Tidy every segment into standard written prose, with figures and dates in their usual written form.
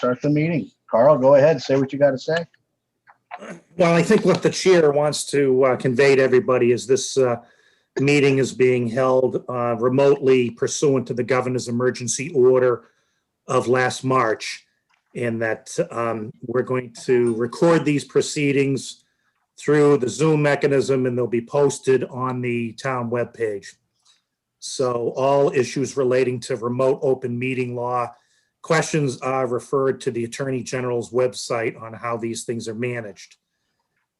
start the meeting. Carl, go ahead. Say what you got to say. Well, I think what the chair wants to convey to everybody is this meeting is being held remotely pursuant to the governor's emergency order of last March, and that we're going to record these proceedings through the Zoom mechanism, and they'll be posted on the town webpage. So all issues relating to remote open meeting law questions are referred to the Attorney General's website on how these things are managed.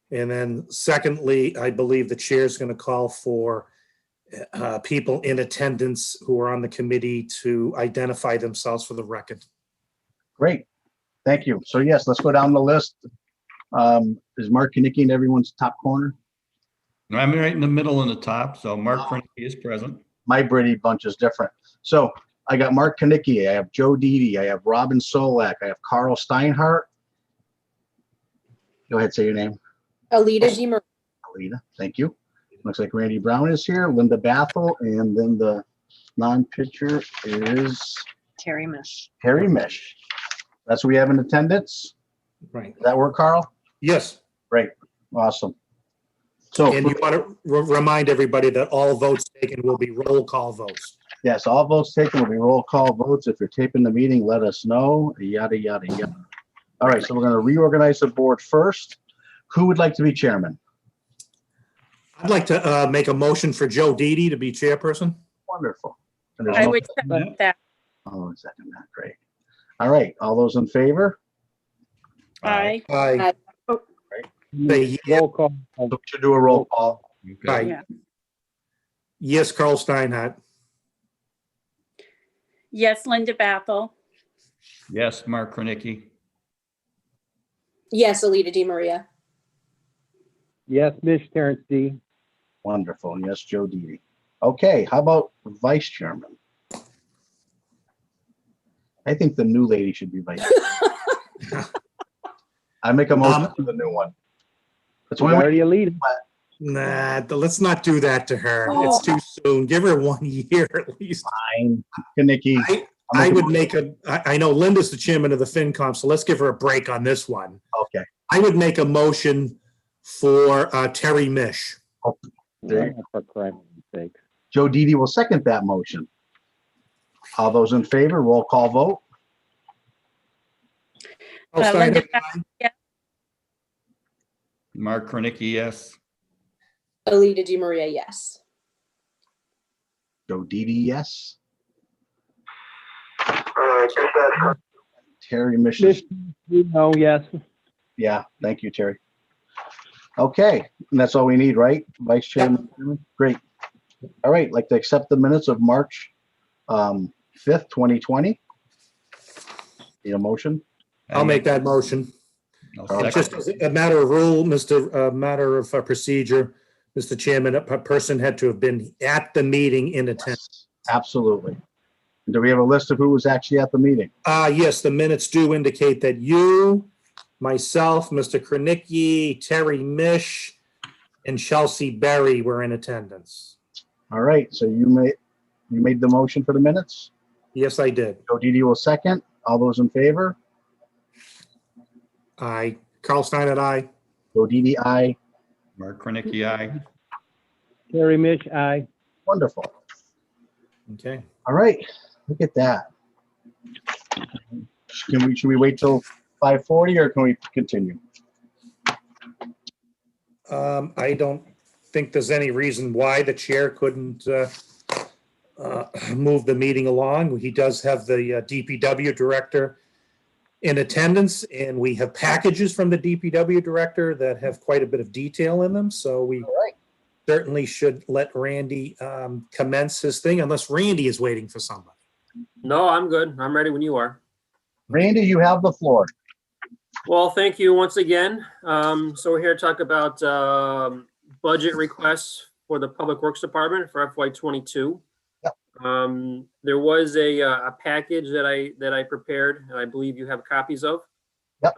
And then secondly, I believe the chair is going to call for people in attendance who are on the committee to identify themselves for the record. Great. Thank you. So yes, let's go down the list. Is Mark Kinnicky in everyone's top corner? I'm right in the middle and the top, so Mark Kinnicky is present. My Brady bunch is different. So I got Mark Kinnicky, I have Joe Didi, I have Robin Solak, I have Carl Steinhardt. Go ahead, say your name. Alita DiMaria. Alita, thank you. Looks like Randy Brown is here, Linda Bathel, and then the non-pitcher is Terry Mish. Terry Mish. That's what we have in attendance. Right. Does that work, Carl? Yes. Great. Awesome. So And you want to remind everybody that all votes taken will be roll call votes. yes, all votes taken will be roll call votes. If you're taping the meeting, let us know. Yada, yada, yada. All right, so we're going to reorganize the board first. Who would like to be chairman? I'd like to make a motion for Joe Didi to be chairperson. Wonderful. And there's I no- would second that. Oh, second that. Great. All right, all those in favor? Aye. Aye. Say Roll call. So we should do a roll call. Okay. aye. Yeah. Yes, Carl Steinhardt. Yes, Linda Bathel. Yes, Mark Kinnicky. Yes, Alita DiMaria. Yes, Mish Terrence D. Wonderful. Yes, Joe Didi. Okay, how about vice chairman? I think the new lady should be vice. I make a motion for the new one. That's We why we already a leader. Nah, let's not do that to her. Oh. It's too soon. Give her 1 year at least. fine. Kinnicky. I would make I know Linda's the chairman of the FinCom, so let's give her a break on this one. Okay. I would make a motion for Terry Mish. There. For Christ's sake. Joe Didi will second that motion. All those in favor, roll call vote. Carl Linda Steinhardt, Bathel, yes. Mark Kinnicky, yes. Alita DiMaria, yes. Joe Didi, yes. Terry Mish. Mish, no, yes. Yeah, thank you, Terry. Okay, and that's all we need, right? Vice Chairman? Great. All right, like to accept the minutes of March 5th, 2020. Need a motion? I'll make that motion. I'll Okay. second. Just as a matter of rule, matter of procedure, Mr. Chairman, a person had to have been at the meeting in attendance. Absolutely. Do we have a list of who was actually at the meeting? Yes, the minutes do indicate that you, myself, Mr. Krenicki, Terry Mish, and Chelsea Berry were in attendance. All right, so you made the motion for the minutes? Yes, I did. Joe Didi will second. All those in favor? Aye. Carl Stein, aye. Joe Didi, aye. Mark Kinnicky, aye. Terry Mish, aye. Wonderful. Okay. All right, look at that. Should we wait till 5:40 or can we continue? I don't think there's any reason why the chair couldn't move the meeting along. He does have the DPW director in attendance, and we have packages from the DPW director that have quite a bit of detail in them. So we All right. certainly should let Randy commence his thing, unless Randy is waiting for somebody. No, I'm good. I'm ready when you are. Randy, you have the floor. Well, thank you once again. So we're here to talk about budget requests for the Public Works Department for FY22. Yep. There was a package that I prepared, and I believe you have copies of. Yep.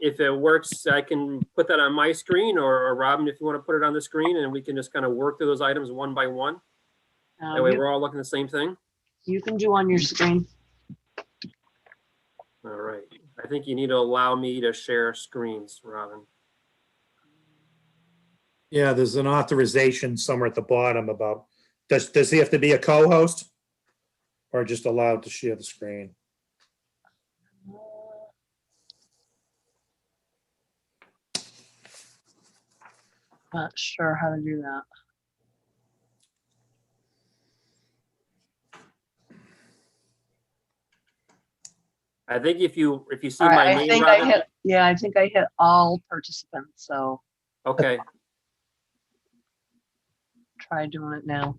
If it works, I can put that on my screen, or Robin, if you want to put it on the screen, and we can just kind of work through those items one by one. That way we're all looking at the same thing. You can do on your screen. All right. I think you need to allow me to share screens, Robin. Yeah, there's an authorization somewhere at the bottom about, does he have to be a co-host? Or just allowed to share the screen? Not sure how to do that. I think if you see All my right, I name, think I Robin. hit, yeah, I think I hit all participants, so Okay. try doing it now.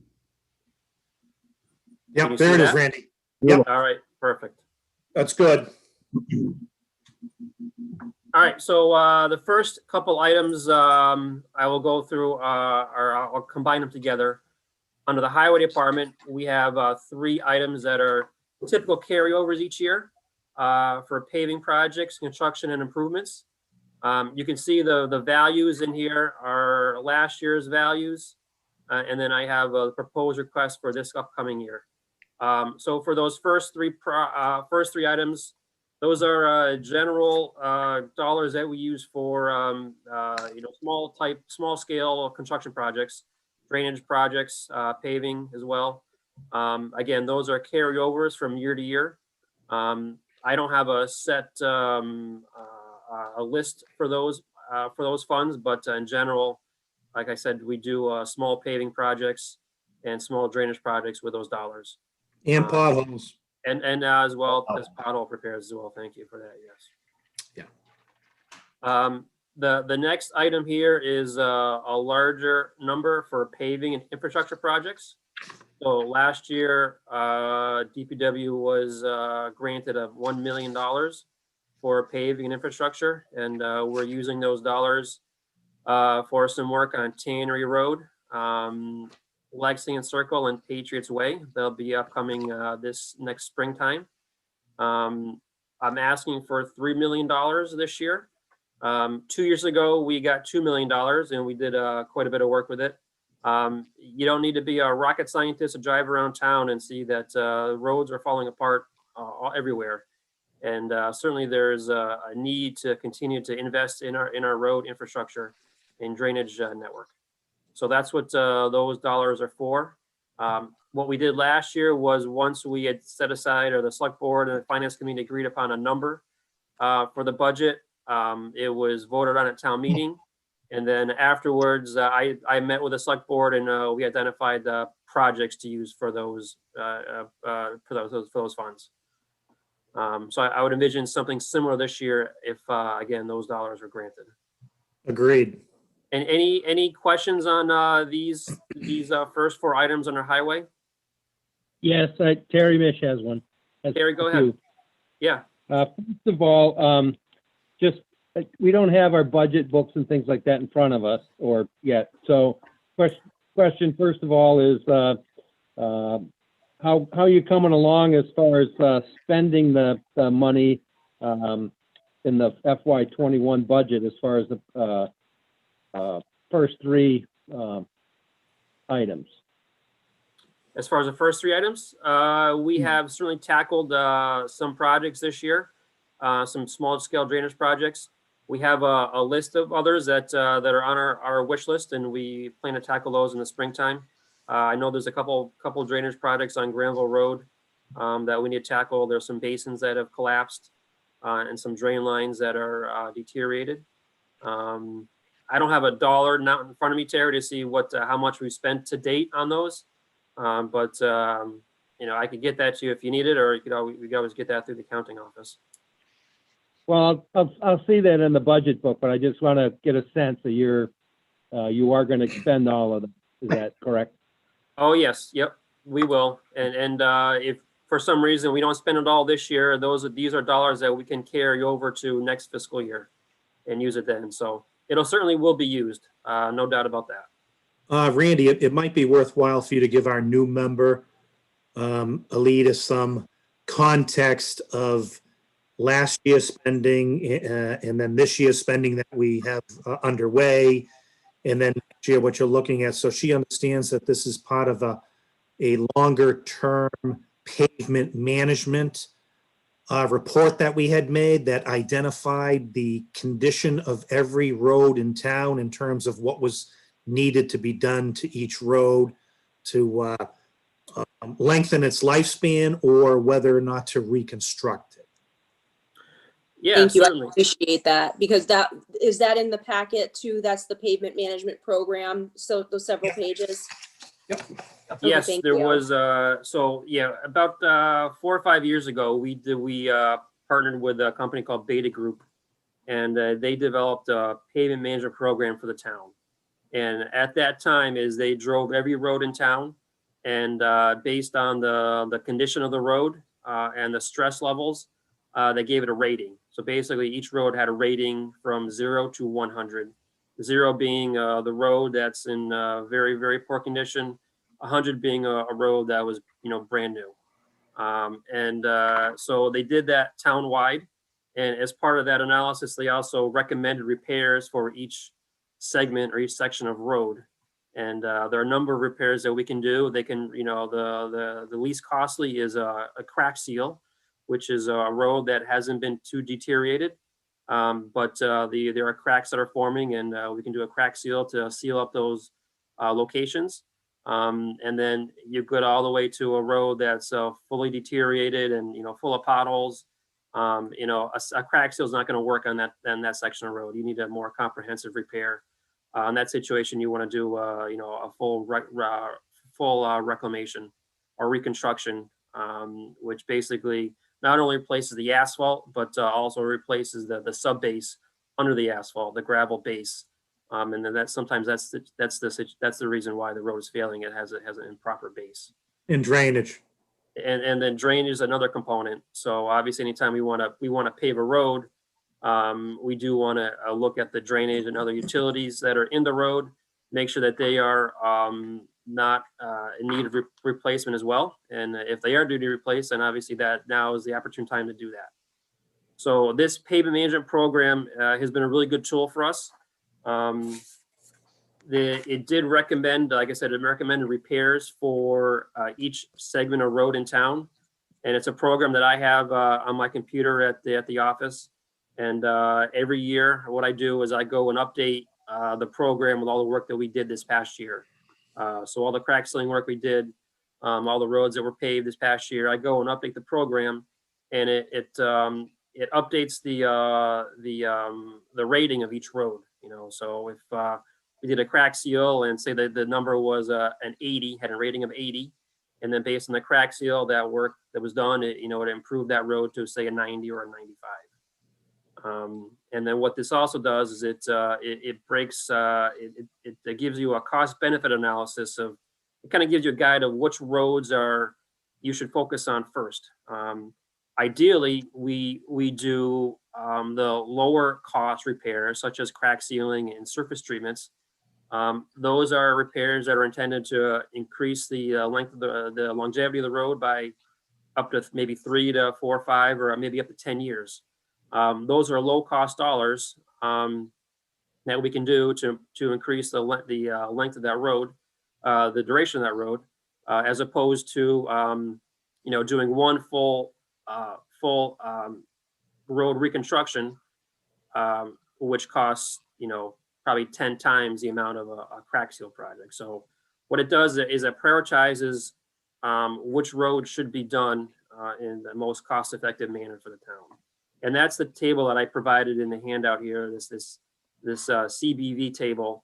Can you Yep, there see it is, that? Randy. Yep, All right. Perfect. that's good. All right, so the first couple items I will go through, or I'll combine them together. Under the highway department, we have 3 items that are typical carryovers each year for paving projects, construction, and improvements. You can see the values in here are last year's values, and then I have a proposed request for this upcoming year. So for those first three items, those are general dollars that we use for small scale construction projects, drainage projects, paving as well. Again, those are carryovers from year to year. I don't have a set a list for those funds, but in general, like I said, we do small paving projects and small drainage projects with those dollars. And potholes. And as well as pothole repairs as well. Thank you for that. Yes. Yeah. The next item here is a larger number for paving and infrastructure projects. So last year, DPW was granted $1 million for paving and infrastructure, and we're using those dollars for some work on Tannery Road, Lexington Circle, and Patriots Way. They'll be upcoming this next springtime. I'm asking for $3 million this year. 2 years ago, we got $2 million, and we did quite a bit of work with it. You don't need to be a rocket scientist to drive around town and see that roads are falling apart everywhere. And certainly there's a need to continue to invest in our road infrastructure and drainage network. So that's what those dollars are for. What we did last year was, once we had set aside, or the select board and the finance committee agreed upon a number for the budget, it was voted on at town meeting. And then afterwards, I met with the select board, and we identified the projects to use for those funds. So I would envision something similar this year if, again, those dollars were granted. Agreed. And any questions on these first 4 items under highway? Yes, Terry Mish has one. Terry, go A ahead. few. Yeah. First of all, just, we don't have our budget books and things like that in front of us or yet. So question first of all is, how you coming along as far as spending the money in the FY21 budget as far as the first 3 items? As far as the first 3 items, we have certainly tackled some projects this year, some small scale drainage projects. We have a list of others that are on our wish list, and we plan to tackle those in the springtime. I know there's a couple drainage projects on Granville Road that we need to tackle. There's some basins that have collapsed and some drain lines that are deteriorated. I don't have a dollar now in front of me, Terry, to see how much we spent to date on those. But I could get that to you if you need it, or we could always get that through the accounting office. Well, I'll see that in the budget book, but I just want to get a sense that you are going to expend all of them. Is that correct? Oh, yes. Yep, we will. And if for some reason we don't spend it all this year, these are dollars that we can carry over to next fiscal year and use it then. So it'll certainly will be used. No doubt about that. Randy, it might be worthwhile for you to give our new member, Alita, some context of last year's spending and then this year's spending that we have underway, and then next year what you're looking at, so she understands that this is part of a longer term pavement management report that we had made that identified the condition of every road in town in terms of what was needed to be done to each road to lengthen its lifespan or whether or not to reconstruct it. Yeah, Thank you. I certainly. appreciate that because is that in the packet too? That's the pavement management program. So those several pages. Yes, thank there you. was, so yeah, about 4 or 5 years ago, we partnered with a company called Beta Group, and they developed a pavement management program for the town. And at that time is they drove every road in town, and based on the condition of the road and the stress levels, they gave it a rating. So basically, each road had a rating from 0 to 100. 0 being the road that's in very, very poor condition, 100 being a road that was, brand new. So they did that town-wide. And as part of that analysis, they also recommended repairs for each segment or each section of road. And there are a number of repairs that we can do. They can, the least costly is a crack seal, which is a road that hasn't been too deteriorated. But there are cracks that are forming, and we can do a crack seal to seal up those locations. And then you go all the way to a road that's fully deteriorated and, full of potholes. A crack seal is not going to work on that section of road. You need a more comprehensive repair. In that situation, you want to do, a full reclamation or reconstruction, which basically not only replaces the asphalt, but also replaces the sub base under the asphalt, the gravel base. And then that's the reason why the road is failing. It has an improper base. In drainage. And then drainage is another component. So obviously, anytime we want to pave a road, we do want to look at the drainage and other utilities that are in the road, make sure that they are not in need of replacement as well. And if they are due to replace, then obviously that now is the opportune time to do that. So this pavement management program has been a really good tool for us. It did recommend, like I said, it recommended repairs for each segment of road in town. And it's a program that I have on my computer at the office. And every year, what I do is I go and update the program with all the work that we did this past year. So all the crack sealing work we did, all the roads that were paved this past year, I go and update the program, and it updates the rating of each road. So if we did a crack seal and say that the number was an 80, had a rating of 80, and then based on the crack seal, that work that was done, it improved that road to say a 90 or a 95. And then what this also does is it breaks, it gives you a cost benefit analysis of, it kind of gives you a guide of which roads you should focus on first. Ideally, we do the lower cost repairs such as crack sealing and surface treatments. Those are repairs that are intended to increase the length of the longevity of the road by up to maybe 3 to 4 or 5 or maybe up to 10 years. Those are low cost dollars that we can do to increase the length of that road, the duration of that road, as opposed to doing one full road reconstruction, which costs probably 10 times the amount of a crack seal project. So what it does is it prioritizes which road should be done in the most cost-effective manner for the town. And that's the table that I provided in the handout here, this CBV table.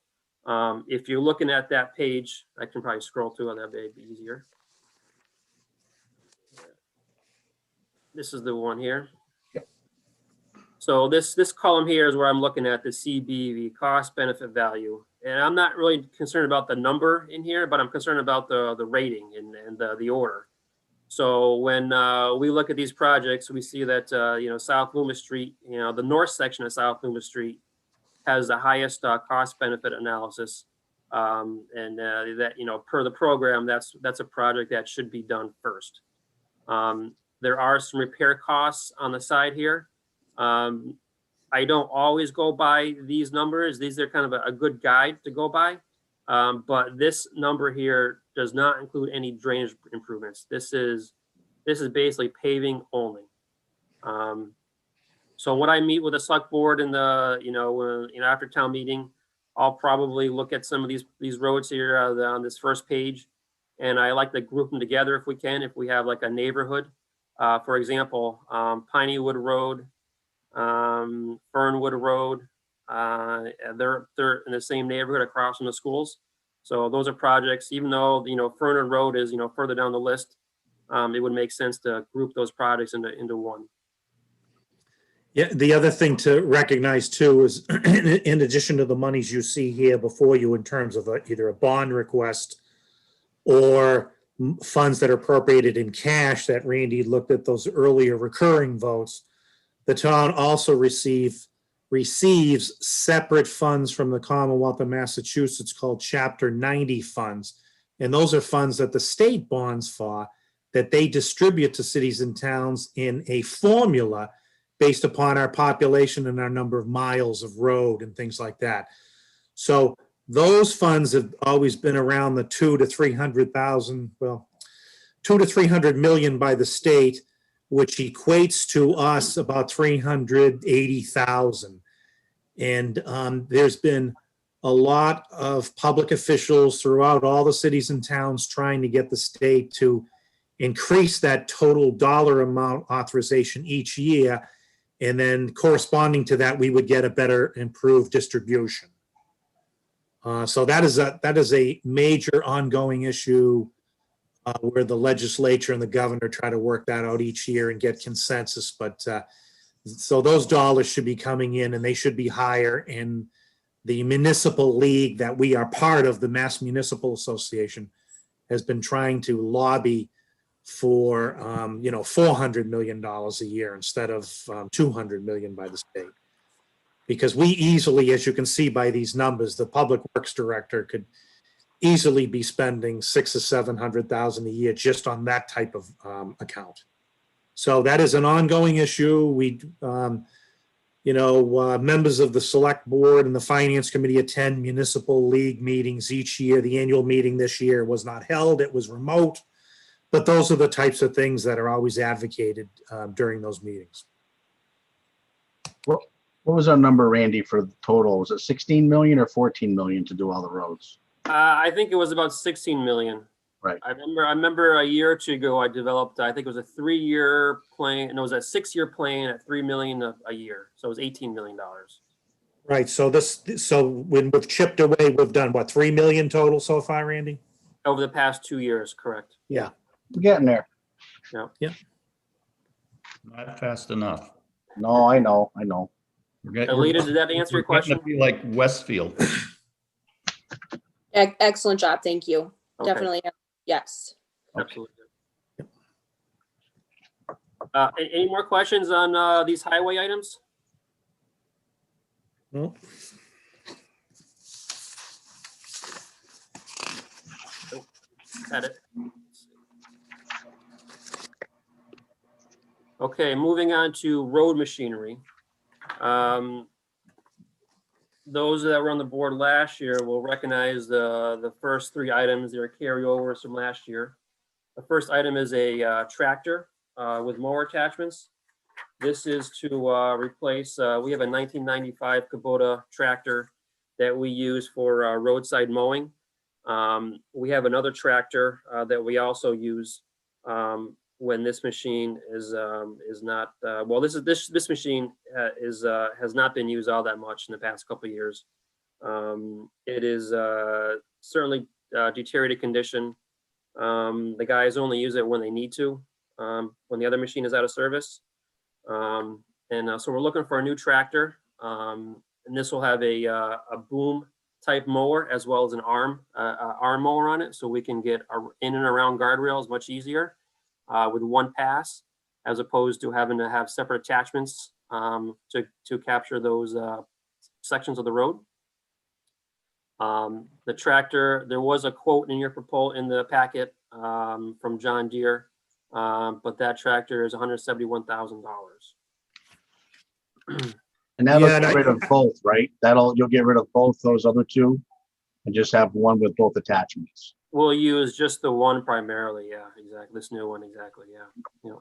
If you're looking at that page, I can probably scroll through it, that'd be easier. This is the one here. So this column here is where I'm looking at the CBV, cost benefit value. And I'm not really concerned about the number in here, but I'm concerned about the rating and the order. So when we look at these projects, we see that, South Loomis Street, the north section of South Loomis Street has the highest cost benefit analysis. That, per the program, that's a project that should be done first. There are some repair costs on the side here. I don't always go by these numbers. These are kind of a good guide to go by. But this number here does not include any drainage improvements. This is basically paving only. So when I meet with the select board in the, after town meeting, I'll probably look at some of these roads here on this first page. And I like to group them together if we can, if we have like a neighborhood. For example, Pineywood Road, Fernwood Road, they're in the same neighborhood across from the schools. So those are projects, even though, Fernwood Road is, further down the list, it would make sense to group those projects into one. Yeah, the other thing to recognize too is in addition to the monies you see here before you in terms of either a bond request or funds that are appropriated in cash that Randy looked at those earlier recurring votes, the town also receives separate funds from the Commonwealth of Massachusetts called Chapter 90 funds. And those are funds that the state bonds for that they distribute to cities and towns in a formula based upon our population and our number of miles of road and things like that. So those funds have always been around the 200 to 300,000, well, 200 to 300 million by the state, which equates to us about 380,000. And there's been a lot of public officials throughout all the cities and towns trying to get the state to increase that total dollar amount authorization each year. And then corresponding to that, we would get a better improved distribution. So that is a major ongoing issue where the legislature and the governor try to work that out each year and get consensus. But so those dollars should be coming in and they should be higher. And the municipal league that we are part of, the Mass Municipal Association, has been trying to lobby for $400 million a year instead of $200 million by the state. Because we easily, as you can see by these numbers, the public works director could easily be spending $600,000 or $700,000 a year just on that type of account. So that is an ongoing issue. We, members of the select board and the finance committee attend municipal league meetings each year. The annual meeting this year was not held, it was remote. But those are the types of things that are always advocated during those meetings. What was our number, Randy, for the total? Was it 16 million or 14 million to do all the roads? I think it was about 16 million. Right. I remember a year or two ago, I developed, I think it was a 3-year plan, no, it was a 6-year plan at 3 million a year. So it was $18 million. Right. So when we've chipped away, we've done what, 3 million total so far, Randy? Over the past 2 years, correct. Yeah. We're getting there. Not fast enough. No, I know. Alita, did that answer your question? Be like Westfield. Excellent job. Thank you. Okay. Definitely. Yes. Absolutely. Any more questions on these highway items? Well, Had it. Okay, moving on to road machinery. Those that were on the board last year will recognize the first 3 items. They are carryovers from last year. The first item is a tractor with mower attachments. This is to replace, we have a 1995 Kubota tractor that we use for roadside mowing. We have another tractor that we also use when this machine is not this machine has not been used all that much in the past couple of years. It is certainly deteriorated condition. The guys only use it when they need to, when the other machine is out of service. So we're looking for a new tractor, and this will have a boom type mower as well as an arm mower on it, so we can get in and around guardrails much easier with one pass, as opposed to having to have separate attachments to capture those sections of the road. The tractor, there was a quote in the packet from John Deere, but that tractor is $171,000. And that'll Yeah, get rid of both, right? You'll get rid of both those other 2 and just have one with both attachments. We'll use just the one primarily. Yeah, exactly. This new one, exactly. Yeah.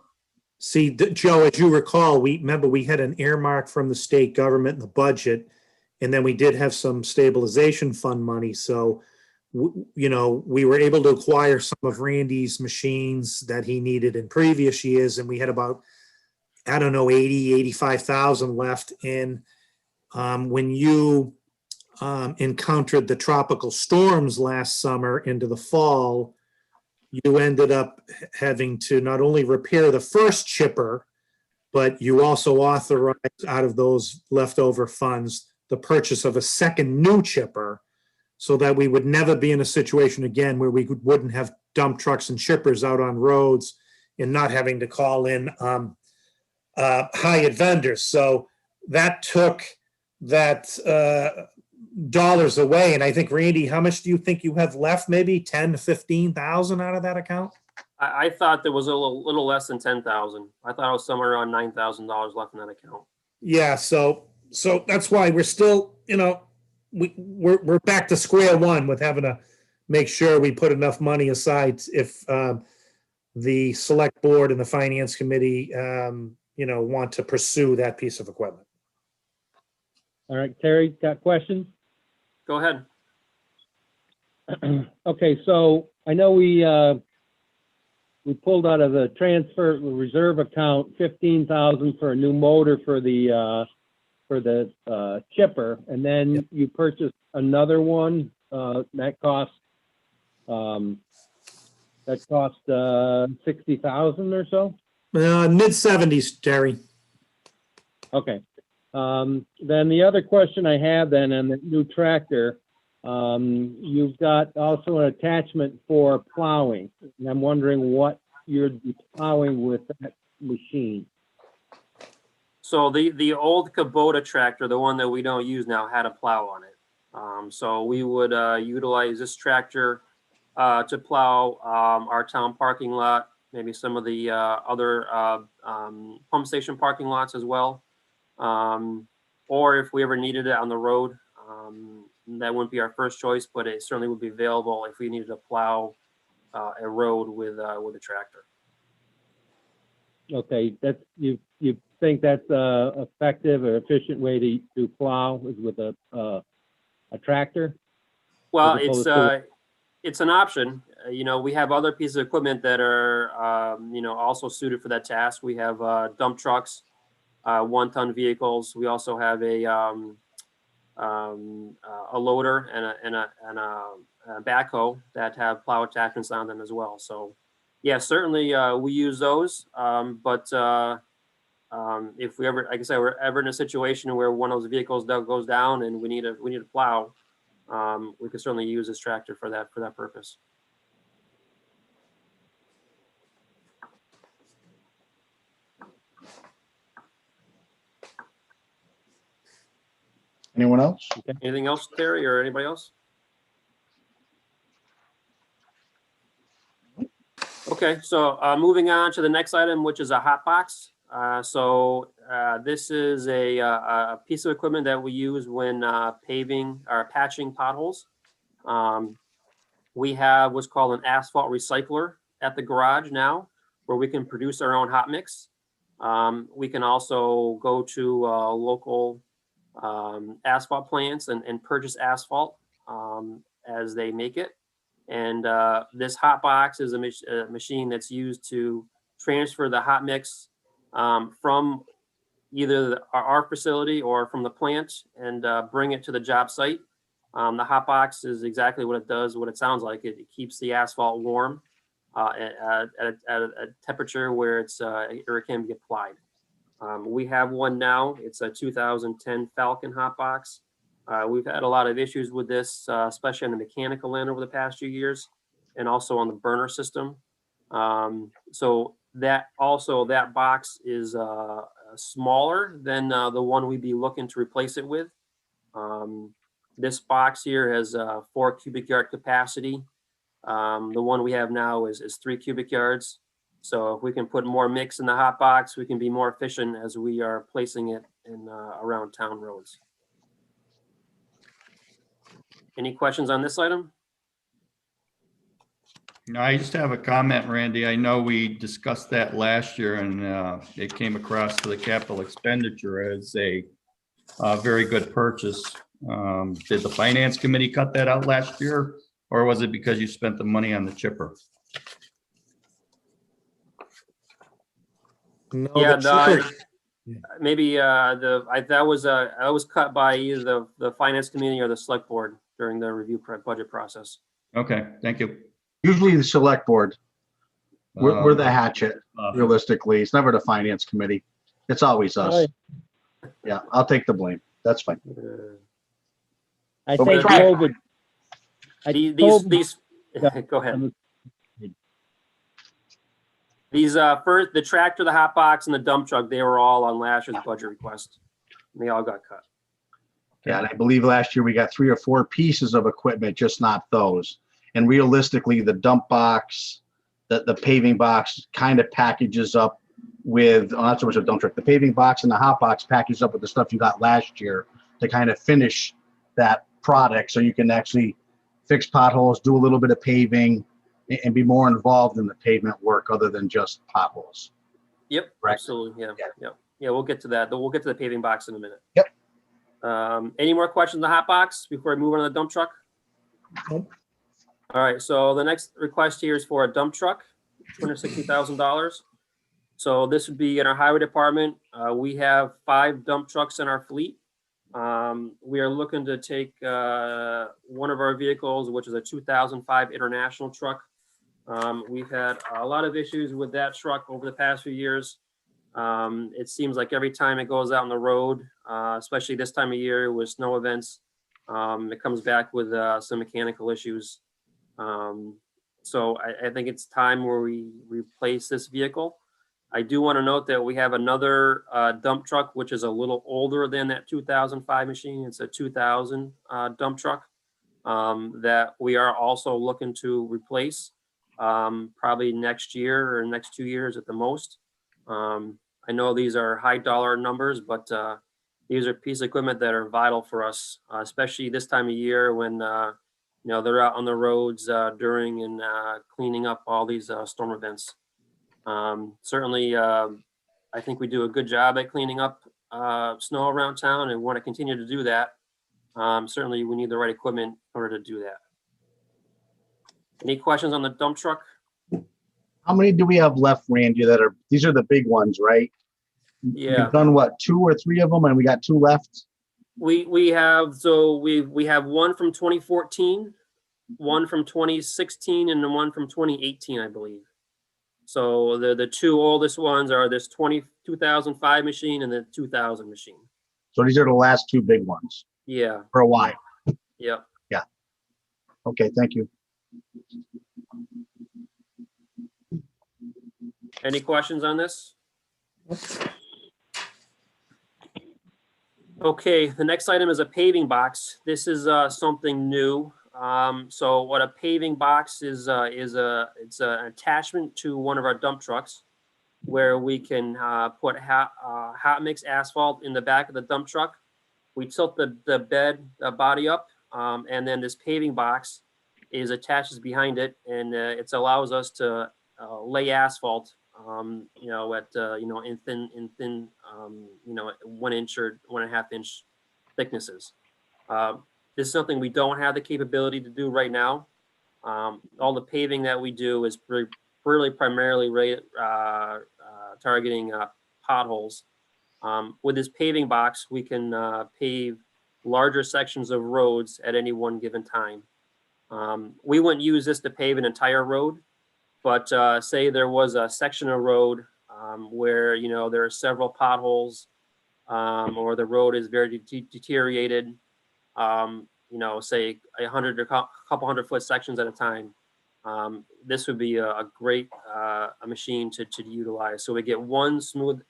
See, Joe, as you recall, we had an earmark from the state government in the budget, and then we did have some stabilization fund money. So, we were able to acquire some of Randy's machines that he needed in previous years, and we had about, I don't know, 85,000 left. And when you encountered the tropical storms last summer into the fall, you ended up having to not only repair the first chipper, but you also authorized out of those leftover funds the purchase of a second new chipper, so that we would never be in a situation again where we wouldn't have dump trucks and chippers out on roads and not having to call in hired vendors. So that took that dollars away. And I think, Randy, how much do you think you have left? Maybe 10 to 15,000 out of that account? I thought there was a little less than 10,000. I thought it was somewhere around $9,000 left in that account. Yeah, so that's why we're still, we're back to square one with having to make sure we put enough money aside if the select board and the finance committee, want to pursue that piece of equipment. All right, Terry, got questions? Go ahead. Okay, so I know we pulled out of the transfer reserve account 15,000 for a new motor for the chipper, and then you purchased another one that cost 60,000 or so. Mid-70s, Terry. Okay. Then the other question I have then on the new tractor, you've got also an attachment for plowing. And I'm wondering what you're plowing with that machine. So the old Kubota tractor, the one that we don't use now, had a plow on it. So we would utilize this tractor to plow our town parking lot, maybe some of the other pump station parking lots as well. Or if we ever needed it on the road, that wouldn't be our first choice, but it certainly would be available if we needed to plow a road with a tractor. Okay, that's you think that's a effective or efficient way to plow is with a tractor? Well, As opposed to- it's an option. We have other pieces of equipment that are also suited for that task. We have dump trucks, 1-ton vehicles. We also have a loader and a backhoe that have plow attachments on them as well. So, yeah, certainly we use those. But if we ever, like I said, we're ever in a situation where one of those vehicles goes down and we need a plow, we could certainly use this tractor for that purpose. Anyone else? Anything else, Terry, or anybody else? Okay, so moving on to the next item, which is a hot box. This is a piece of equipment that we use when paving or patching potholes. We have what's called an asphalt recycler at the garage now, where we can produce our own hot mix. We can also go to local asphalt plants and purchase asphalt as they make it. And this hot box is a machine that's used to transfer the hot mix from either our facility or from the plant and bring it to the job site. The hot box is exactly what it does, what it sounds like. It keeps the asphalt warm at a temperature where it can be applied. We have one now. It's a 2010 Falcon hot box. We've had a lot of issues with this, especially on the mechanical end over the past few years, and also on the burner system. So that box is smaller than the one we'd be looking to replace it with. This box here has 4 cubic yard capacity. The one we have now is 3 cubic yards. So if we can put more mix in the hot box, we can be more efficient as we are placing it in around town roads. Any questions on this item? No, I just have a comment, Randy. I know we discussed that last year and it came across to the capital expenditure as a very good purchase. Did the finance committee cut that out last year? Or was it because you spent the money on the chipper? No, Yeah, the chipper- maybe that was cut by either the finance committee or the select board during the budget process. Okay, thank you. Usually the select board, we're the Um, hatchet, realistically. It's never the finance committee. It's always us. Yeah, I'll take the blame. That's fine. I But we think tried. COVID. I told- Yeah. Go ahead. These, first, the tractor, the hot box, and the dump truck, they were all on last year's budget request. And they all got cut. Yeah, and I believe last year we got 3 or 4 pieces of equipment, just not those. And realistically, the dump box, the paving box kind of packages up with, not so much a dump truck, the paving box and the hot box packages up with the stuff you got last year to kind of finish that product so you can actually fix potholes, do a little bit of paving, and be more involved in the pavement work other than just potholes. Yep, Correct. absolutely. Yeah, Yeah. yeah. Yeah, we'll get to that. We'll get to the paving box in a minute. Yep. Any more questions on the hot box before I move on to the dump truck? Nope. All right, so the next request here is for a dump truck, $260,000. So this would be in our highway department. We have 5 dump trucks in our fleet. We are looking to take one of our vehicles, which is a 2005 International truck. We've had a lot of issues with that truck over the past few years. It seems like every time it goes out on the road, especially this time of year with snow events, it comes back with some mechanical issues. So I think it's time where we replace this vehicle. I do want to note that we have another dump truck, which is a little older than that 2005 machine. It's a 2000 dump truck that we are also looking to replace probably next year or next 2 years at the most. I know these are high dollar numbers, but these are pieces of equipment that are vital for us, especially this time of year when they're out on the roads during and cleaning up all these storm events. Certainly, I think we do a good job at cleaning up snow around town and want to continue to do that. Certainly, we need the right equipment in order to do that. Any questions on the dump truck? How many do we have left, Randy, these are the big ones, right? Yeah. We've done what, 2 or 3 of them, and we got 2 left? We have one from 2014, one from 2016, and then one from 2018, I believe. So the 2 oldest ones are this 2005 machine and the 2000 machine. So these are the last 2 big ones Yeah. for a while. Yep. Okay, thank you. Any questions on this? Okay, the next item is a paving box. This is something new. So what a paving box is it's an attachment to one of our dump trucks where we can put hot mix asphalt in the back of the dump truck. We tilt the body up, and then this paving box is attaches behind it, and it allows us to lay asphalt in thin 1 inch or 1.5 inch thicknesses. This is something we don't have the capability to do right now. All the paving that we do is really primarily targeting potholes. With this paving box, we can pave larger sections of roads at any one given time. We wouldn't use this to pave an entire road, but say there was a section of road where there are several potholes, or the road is very deteriorated. Say a couple 100-foot sections at a time. This would be a great machine to utilize. So we get one smooth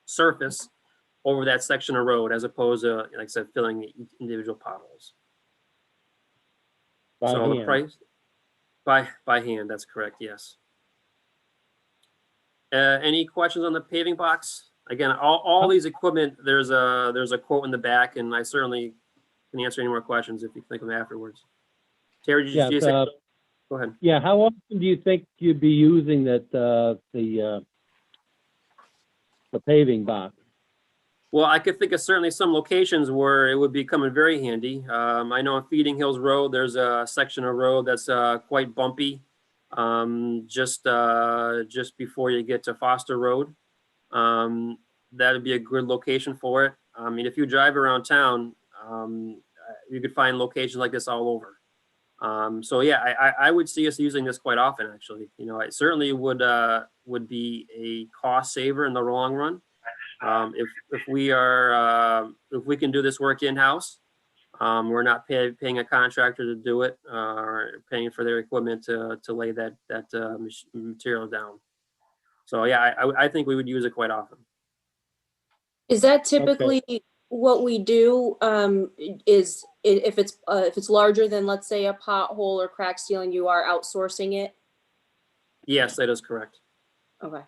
surface over that section of road, as opposed to, like I said, filling individual potholes. By So hand. the price by hand, that's correct. Yes. Any questions on the paving box? Again, all these equipment, there's a quote in the back, and I certainly can answer any more questions if you think of them afterwards. Terry, did you Yes, say? Go ahead. Yeah, how often do you think you'd be using the paving box? Well, I could think of certainly some locations where it would be coming very handy. I know on Feeding Hills Road, there's a section of road that's quite bumpy, just before you get to Foster Road. That'd be a good location for it. I mean, if you drive around town, you could find locations like this all over. So yeah, I would see us using this quite often, actually. You know, it certainly would be a cost saver in the long run. If we can do this work in-house, we're not paying a contractor to do it, or paying for their equipment to lay that material down. So yeah, I think we would use it quite often. Is that typically what we do? Is if it's larger than, let's say, a pothole or crack sealing, you are outsourcing it? Yes, that is correct. Okay.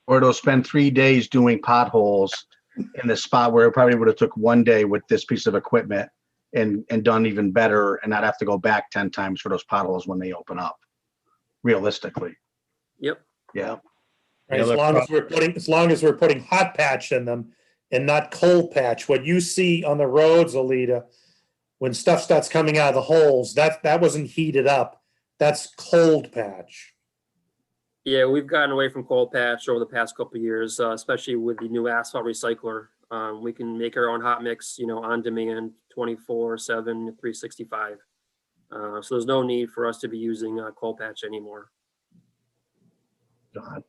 Or they'll spend 3 days doing potholes in the spot where it probably would have took 1 day with this piece of equipment and done even better and not have to go back 10 times for those potholes when they open up, realistically. Yep. Yeah. As long as we're putting hot patch in them and not cold patch. What you see on the roads, Alita, when stuff starts coming out of the holes, that wasn't heated up. That's cold patch. Yeah, we've gotten away from cold patch over the past couple of years, especially with the new asphalt recycler. We can make our own hot mix, you know, on demand, 24/7, 365. So there's no need for us to be using cold patch anymore. God.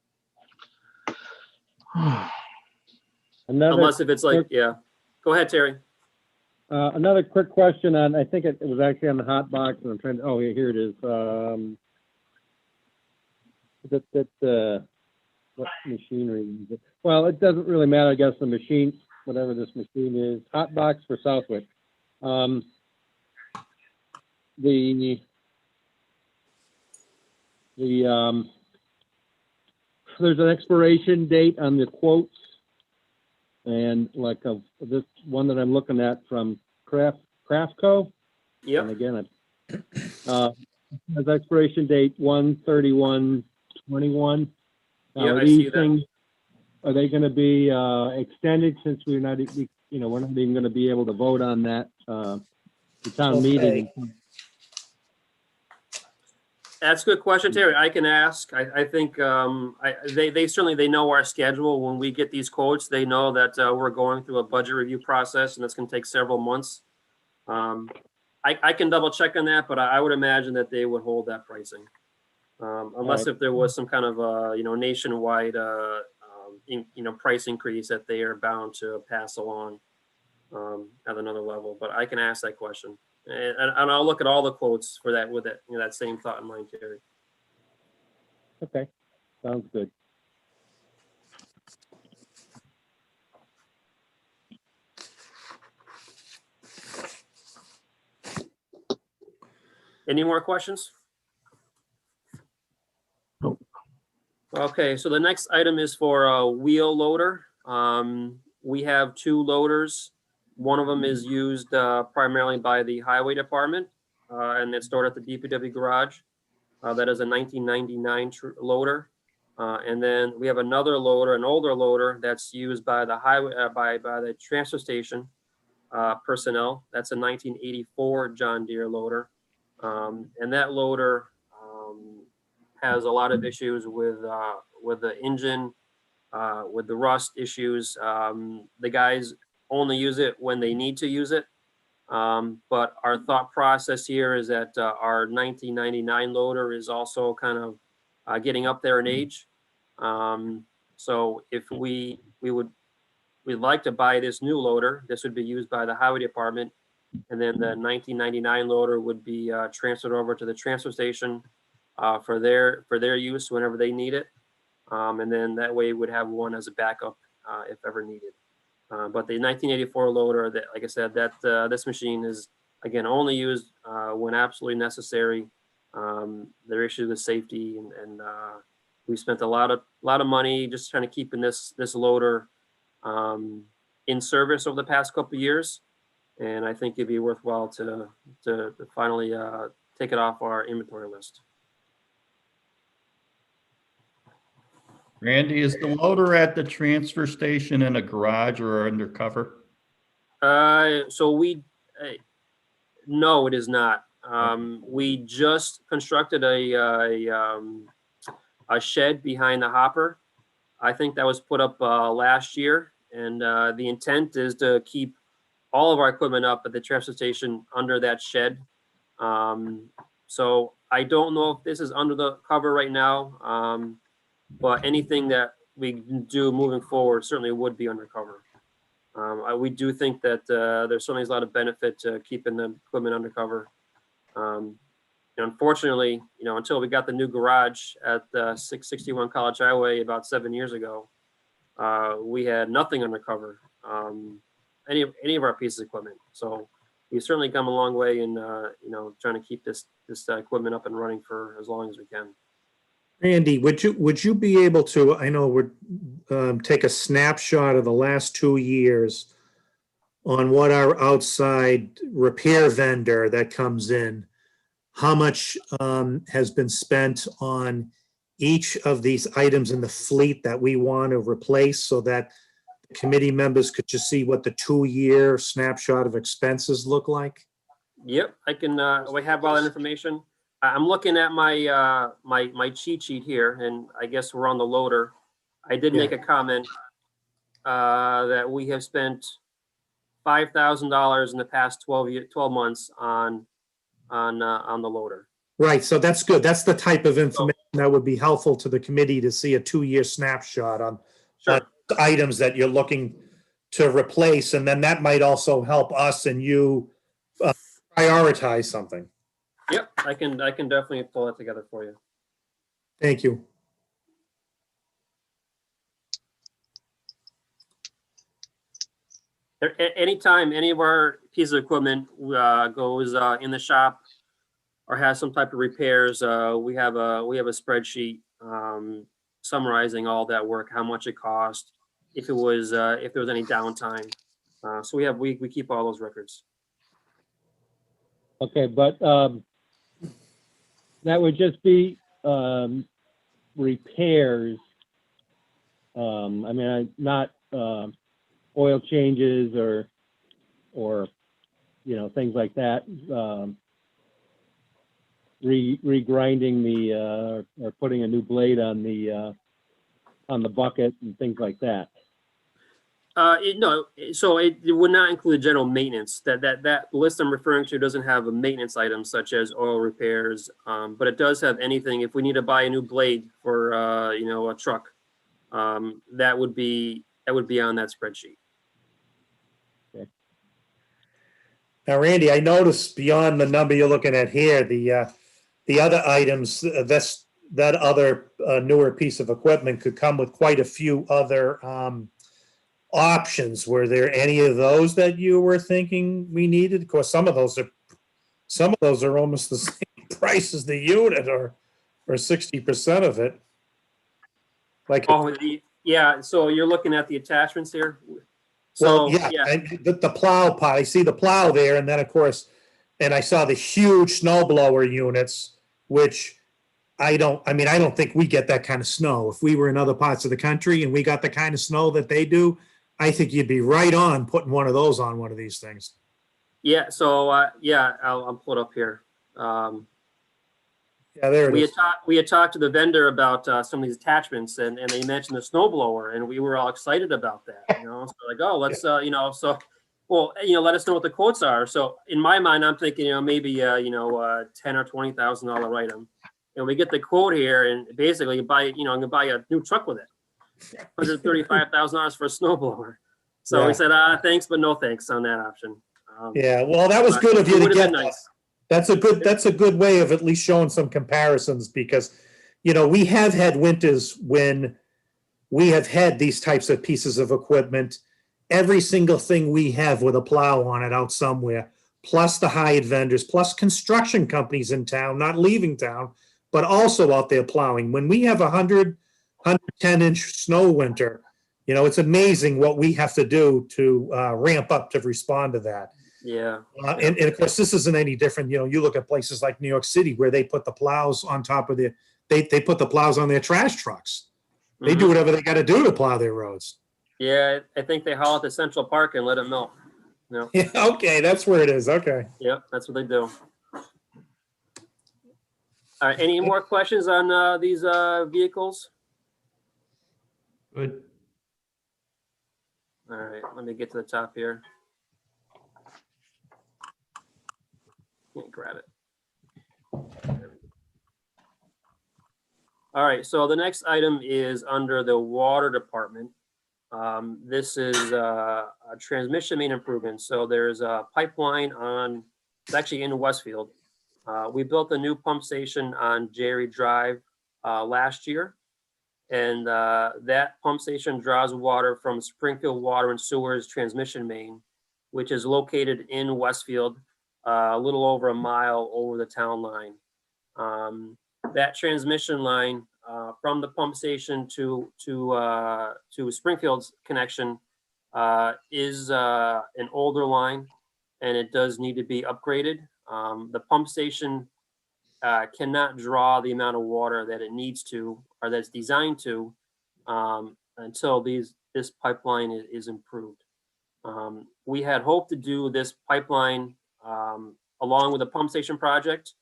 Unless if it's like, yeah. Go ahead, Terry. Another quick question on, I think it was actually on the hot box, and I'm trying to, oh, yeah, here it is. What machinery is it? Well, it doesn't really matter, I guess, the machine, whatever this machine is, hot box for Southwick. There's an expiration date on the quotes, and like this one that I'm looking at from Craftco. Yep. And again, it has expiration date 1/31/21. Yeah, Are I these see that. things, are they going to be extended, since we're not even going to be able to vote on that the town Okay. meeting? That's a good question, Terry. I can ask. I think they certainly know our schedule. When we get these quotes, they know that we're going through a budget review process, and it's going to take several months. I can double check on that, but I would imagine that they would hold that pricing, unless if there was some kind of nationwide price increase that they are bound to pass along at another level. But I can ask that question. And I'll look at all the quotes for that with it, that same thought in mind, Terry. Okay, sounds good. Any more questions? Nope. Okay, so the next item is for a wheel loader. We have 2 loaders. One of them is used primarily by the highway department, and it's stored at the DPW garage. That is a 1999 loader. And then we have another loader, an older loader, that's used by the highway, by the transfer station personnel. That's a 1984 John Deere loader. And that loader has a lot of issues with the engine, with the rust issues. The guys only use it when they need to use it. But our thought process here is that our 1999 loader is also kind of getting up there in age. So if we'd like to buy this new loader, this would be used by the highway department. And then the 1999 loader would be transferred over to the transfer station for their use whenever they need it. And then that way would have one as a backup if ever needed. But the 1984 loader, that, like I said, that this machine is again only used when absolutely necessary. There are issues with safety, and we spent a lot of money just trying to keeping this loader in service over the past couple of years. And I think it'd be worthwhile to finally take it off our inventory list. Randy, is the loader at the transfer station in a garage or undercover? So no, it is not. We just constructed a shed behind the hopper. I think that was put up last year, and the intent is to keep all of our equipment up at the transfer station under that shed. So I don't know if this is under the cover right now, but anything that we do moving forward certainly would be undercover. We do think that there certainly is a lot of benefit to keeping the equipment undercover. Unfortunately, until we got the new garage at 661 College Highway about 7 years ago, we had nothing undercover, any of our pieces of equipment. So we've certainly come a long way in trying to keep this equipment up and running for as long as we can. Randy, would you be able to, I know we're, take a snapshot of the last 2 years on what our outside repair vendor that comes in, how much has been spent on each of these items in the fleet that we want to replace, so that the committee members could just see what the 2-year snapshot of expenses look like? Yep, I can, we have all that information. I'm looking at my my cheat sheet here, and I guess we're on the loader. I did make a comment that we have spent $5,000 in the past 12 months on the loader. Right, so that's good. That's the type of information that would be helpful to the committee, to see a 2-year snapshot on Sure. items that you're looking to replace, and then that might also help us and you prioritize something. Yep, I can definitely pull that together for you. Thank you. Anytime any of our pieces of equipment goes in the shop or has some type of repairs, we have a spreadsheet summarizing all that work, how much it cost, if there was any downtime. So we keep all those records. Okay, but that would just be repairs. I mean, not oil changes or things like that. Regrinding or putting a new blade on the bucket and things like that. No, so it would not include general maintenance. That list I'm referring to doesn't have a maintenance item such as oil repairs, but it does have anything. If we need to buy a new blade for a truck, that would be on that spreadsheet. Okay. Now, Randy, I noticed beyond the number you're looking at here, the other items, that other newer piece of equipment could come with quite a few other options. Were there any of those that you were thinking we needed? Of course, some of those are almost the same price as the unit, or 60% of it. Like, Yeah. So you're looking at the attachments here. well, So yeah, the plow part. I see the plow there, and then of course, and I saw the huge snow blower units, which I don't think we get that kind of snow. If we were in other parts of the country and we got the kind of snow that they do, I think you'd be right on putting one of those on one of these things. Yeah. So I'll pull it up here. Yeah, there it is. We had talked to the vendor about some of these attachments, and they mentioned the snowblower, and we were all excited about that. So like, oh, let's let us know what the quotes are. So in my mind, I'm thinking maybe $10,000 or $20,000 item, and we get the quote here, and basically you buy I'm gonna buy a new truck with it. $135,000 for a snowblower. So we said, thanks, but no thanks on that option. Yeah, well, that was good of you to get that. Nice. That's a good way of at least showing some comparisons, because, we have had winters when we have had these types of pieces of equipment. Every single thing we have with a plow on it out somewhere, plus the hired vendors, plus construction companies in town, not leaving town, but also out there plowing. When we have 110-inch snow winter, it's amazing what we have to do to ramp up to respond to that. Yeah. And of course, this isn't any different. You know, you look at places like New York City where they put the plows on top of they put the plows on their trash trucks. They do Mhm. whatever they got to do to plow their roads. Yeah, I think they haul it to Central Park and let it melt. No. Yeah, okay, that's where it is. Okay. Yep, that's what they do. All right, any more questions on these vehicles? Good. All right, let me get to the top here. Can't grab it. There we go. All right, so the next item is under the water department. This is a transmission main improvement. So there's a pipeline on, it's actually in Westfield. We built a new pump station on Jerry Drive last year. And that pump station draws water from Springfield Water and Sewers transmission main, which is located in Westfield, a little over a mile over the town line. That transmission line from the pump station to Springfield's connection is an older line, and it does need to be upgraded. The pump station cannot draw the amount of water that it needs to, or that's designed to, until this pipeline is improved. We had hoped to do this pipeline along with the pump station project.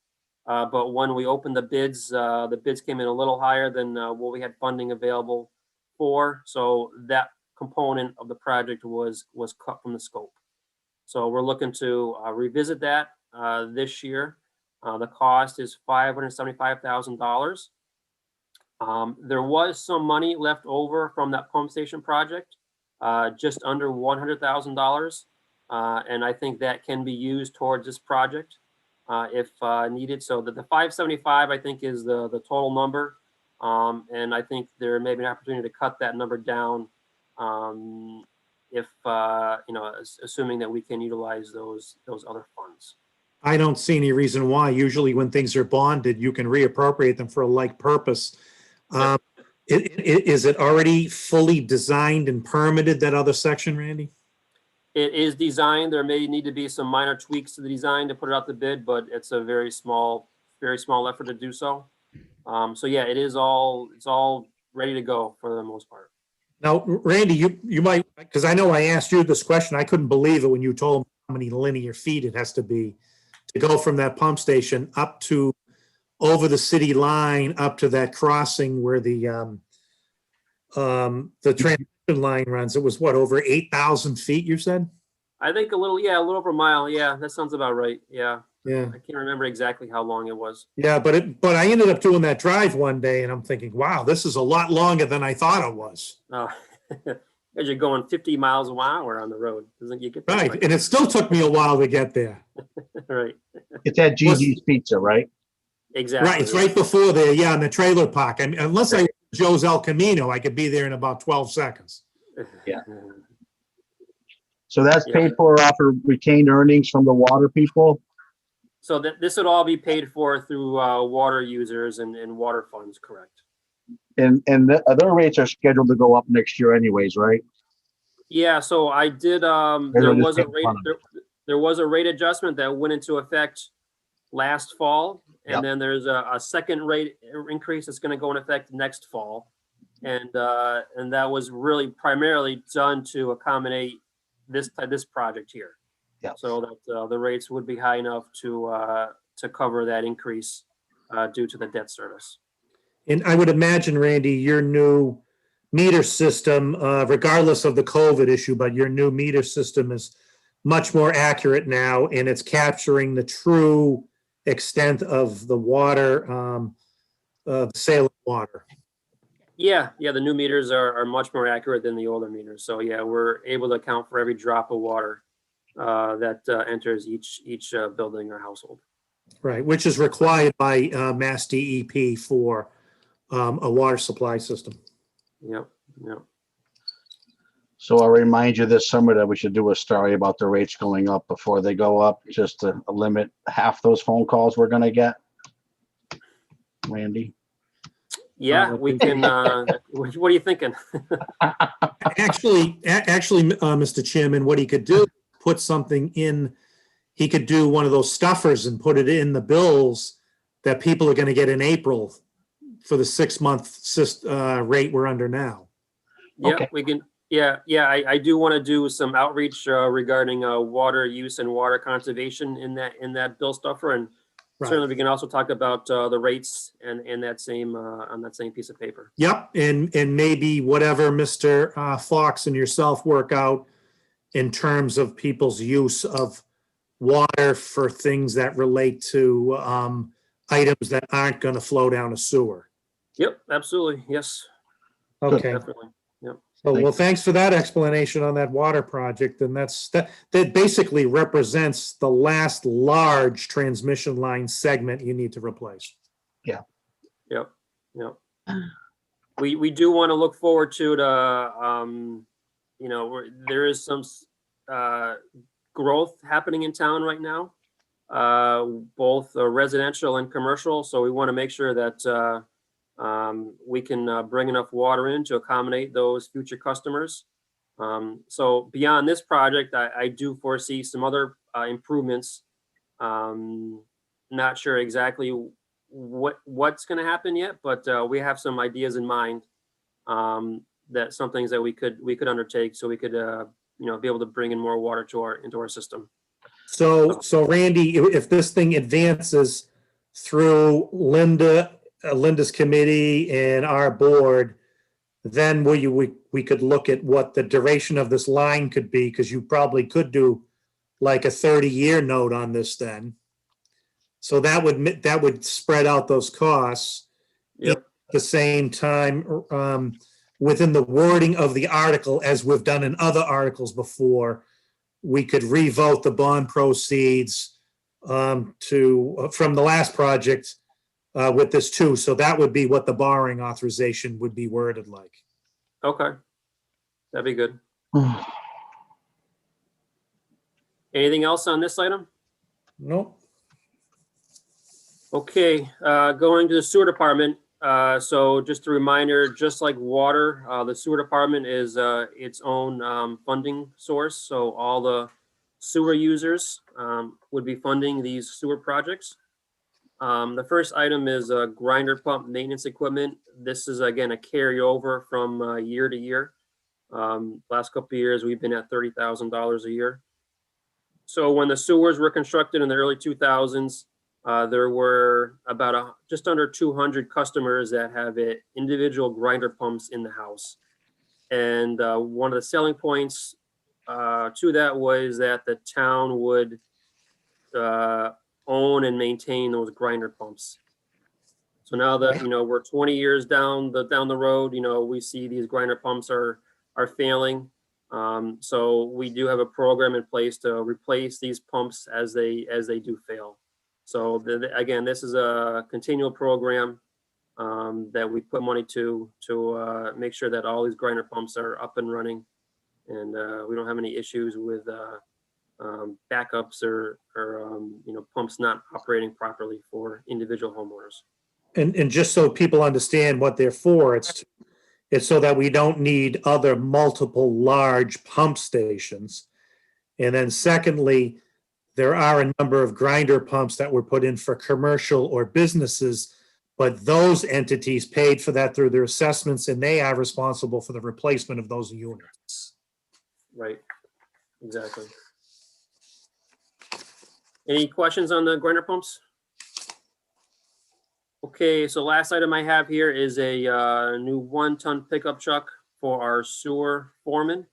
But when we opened the bids came in a little higher than what we had funding available for. So that component of the project was cut from the scope. So we're looking to revisit that this year. The cost is $575,000. There was some money left over from that pump station project, just under $100,000. And I think that can be used towards this project. If needed. So the 575, I think, is the total number. And I think there may be an opportunity to cut that number down if, assuming that we can utilize those other funds. I don't see any reason why. Usually when things are bonded, you can reappropriate them for a like purpose. Is it already fully designed and permitted, that other section, Randy? It is designed. There may need to be some minor tweaks to the design to put it out the bid, but it's a very small effort to do so. So yeah, it's all ready to go for the most part. Now, Randy, you might, because I know I asked you this question. I couldn't believe it when you told me how many linear feet it has to be to go from that pump station up to over the city line, up to that crossing where the transmission line runs. It was what, over 8,000 feet, you said? I think a little over a mile. Yeah, that sounds about right. Yeah. Yeah. I can't remember exactly how long it was. Yeah, but I ended up doing that drive one day and I'm thinking, wow, this is a lot longer than I thought it was. Oh, as you're going 50 miles an hour on the road, doesn't you get that Right, quick? and it still took me a while to get there. Right. It's at Gigi's Pizza, right? Exactly. Right, it's right before there, yeah, in the trailer park. I mean, unless I Joe's El Camino, I could be there in about 12 seconds. Yeah. So that's paid for off of retained earnings from the water people? So this would all be paid for through water users and water funds, correct? And their rates are scheduled to go up next year anyways, right? Yeah, so I did, there was a rate adjustment that went into effect last fall. And Yep. then there's a second rate increase that's going to go in effect next fall. And that was really primarily done to accommodate this project here. Yeah. So that the rates would be high enough to cover that increase due to the debt service. And I would imagine, Randy, your new meter system, regardless of the COVID issue, but your new meter system is much more accurate now, and it's capturing the true extent of the water, sale of water. Yeah, the new meters are much more accurate than the older meters. So yeah, we're able to account for every drop of water that enters each building or household. Right, which is required by Mass DEP for a water supply system. Yep. So I'll remind you this summer that we should do a story about the rates going up before they go up, just to limit half those phone calls we're gonna get. Randy? Yeah, we can, what are you thinking? Actually, Mr. Chairman, what he could do, put something in he could do one of those stuffers and put it in the bills that people are going to get in April for the 6-month rate we're under now. Yeah, Okay. we can, I do want to do some outreach regarding water use and water conservation in that bill stuffer. And Right. certainly we can also talk about the rates and that same, on that same piece of paper. Yep, and maybe whatever Mr. Fox and yourself work out in terms of people's use of water for things that relate to items that aren't going to flow down a sewer. Yep, absolutely. Yes, Okay. definitely. So, well, thanks for that explanation on that water project. And that basically represents the last large transmission line segment you need to replace. Yep. We do want to look forward to the, there is some growth happening in town right now, both residential and commercial. So we want to make sure that we can bring enough water in to accommodate those future customers. So beyond this project, I do foresee some other improvements. Not sure exactly what's going to happen yet, but we have some ideas in mind, that some things that we could undertake so we could be able to bring in more water into our system. So Randy, if this thing advances through Linda's committee and our board, then we could look at what the duration of this line could be, because you probably could do like a 30-year note on this then. So that would spread out those costs. Yep. At the same time, within the wording of the article, as we've done in other articles before, we could revote the bond proceeds from the last project with this too. So that would be what the borrowing authorization would be worded like. Okay. That'd be good. Anything else on this item? Nope. Okay, going to the sewer department. So just a reminder, just like water, the sewer department is its own funding source. So all the sewer users would be funding these sewer projects. The first item is grinder pump maintenance equipment. This is again a carryover from year to year. Last couple of years, we've been at $30,000 a year. So when the sewers were constructed in the early 2000s, there were about just under 200 customers that have individual grinder pumps in the house. And one of the selling points to that was that the town would own and maintain those grinder pumps. So now that we're 20 years down the road, we see these grinder pumps are failing. So we do have a program in place to replace these pumps as they do fail. So again, this is a continual program that we put money to make sure that all these grinder pumps are up and running, and we don't have any issues with backups or pumps not operating properly for individual homeowners. And just so people understand what they're for, it's so that we don't need other multiple large pump stations. And then secondly, there are a number of grinder pumps that were put in for commercial or businesses, but those entities paid for that through their assessments, and they are responsible for the replacement of those units. Right, exactly. Any questions on the grinder pumps? Okay, so last item I have here is a new 1-ton pickup truck for our sewer foreman.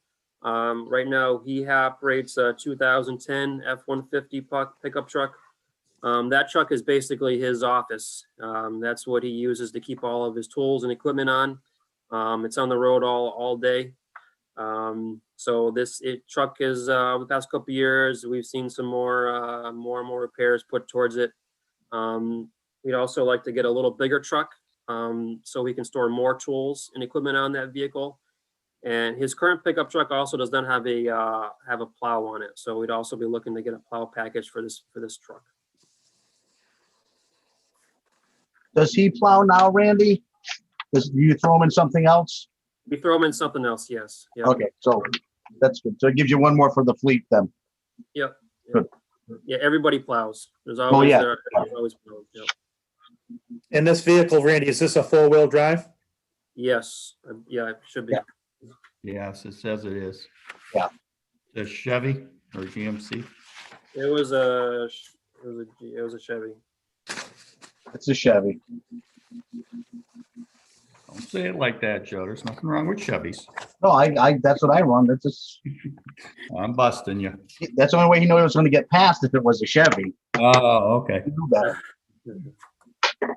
Right now, he operates a 2010 F-150 pickup truck. That truck is basically his office. That's what he uses to keep all of his tools and equipment on. It's on the road all day. So this truck is over the past couple of years, we've seen some more and more repairs put towards it. We'd also like to get a little bigger truck so we can store more tools and equipment on that vehicle. And his current pickup truck also does not have a plow on it. So we'd also be looking to get a plow package for this truck. Does he plow now, Randy? Do you throw him in something else? We throw him in something else, yes. Yep. Okay, so that's good. So it gives you one more for the fleet then. Yep. Good. Yeah, everybody plows. There's always, yeah. there's always plows, yeah. And this vehicle, Randy, is this a four-wheel drive? Yes, yeah, it should be. Yeah. Yes, it says it is. Yeah. The Chevy or GMC. It was a Chevy. It's a Chevy. Don't say it like that, Joe. There's nothing wrong with Chevys. No, that's what I run. I'm busting you. That's the only way he knew it was going to get passed if it was a Chevy. Oh, okay. He knew better.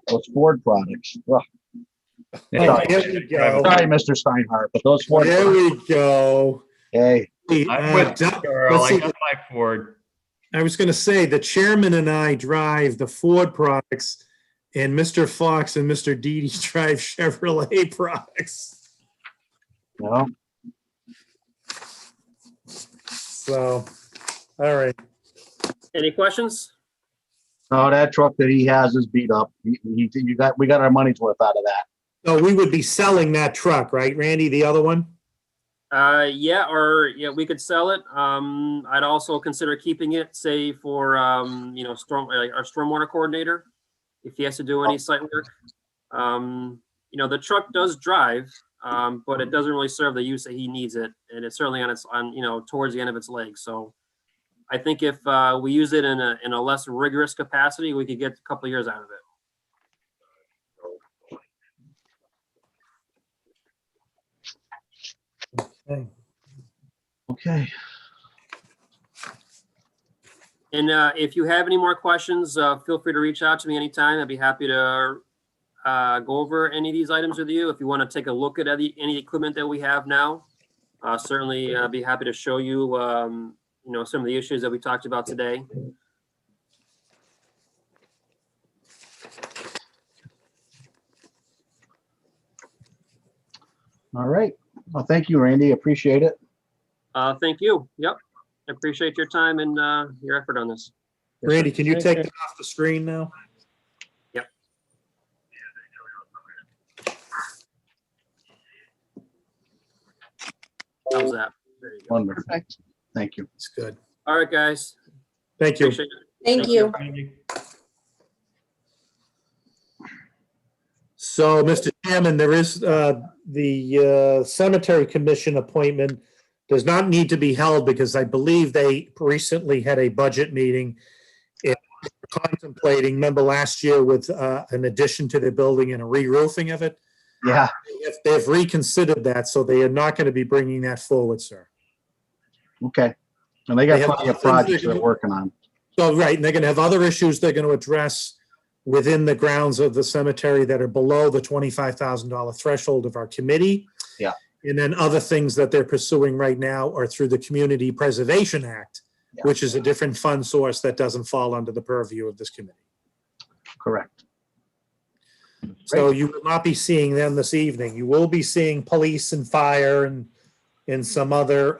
Those Ford products. Ugh. Oh, there we go. Sorry, Mr. Steinhardt, but those Ford There products, we go. hey, I'm with you, Carl. let's I see. got my Ford. I was going to say, the chairman and I drive the Ford products, and Mr. Fox and Mr. Didi drive Chevrolet products. you know, So, all right. Any questions? no, that truck that he has is beat up. We got our money's worth out of that. So we would be selling that truck, right, Randy, the other one? Yeah, we could sell it. I'd also consider keeping it, say for, our stormwater coordinator, if he has to do any site work. The truck does drive, but it doesn't really serve the use that he needs it. And it's certainly towards the end of its legs. So I think if, we use it in a less rigorous capacity, we could get a couple of years out of it. Okay. And if you have any more questions, feel free to reach out to me anytime. I'd be happy to go over any of these items with you. If you want to take a look at any equipment that we have now, certainly be happy to show you, some of the issues that we talked about today. All right. Well, thank you, Randy. Appreciate it. Thank you. Yep. I appreciate your time and your effort on this. Randy, can you Thank take you. it off the screen now? How's that? There you go. Wonderful. Perfect. Thank you. It's good. All right, guys. Thank you. Appreciate it. Thank Thank you. So, Mr. Chairman, there is the Cemetery Commission appointment does not need to be held because I believe they recently had a budget meeting and contemplating, remember last year with an addition to their building and a re-roofing of it? Yeah. They've reconsidered that, so they are not going to be bringing that forward, sir. Okay. And they They got have plenty of other things projects they they're can- working on. So, right, and they're going to have other issues they're going to address within the grounds of the cemetery that are below the $25,000 threshold of our committee. Yeah. And then other things that they're pursuing right now are through the Community Preservation Act, Yeah. which is a different fund source that doesn't fall under the purview of this committee. Correct. So you will not be seeing them this evening. You will be seeing police and fire and some other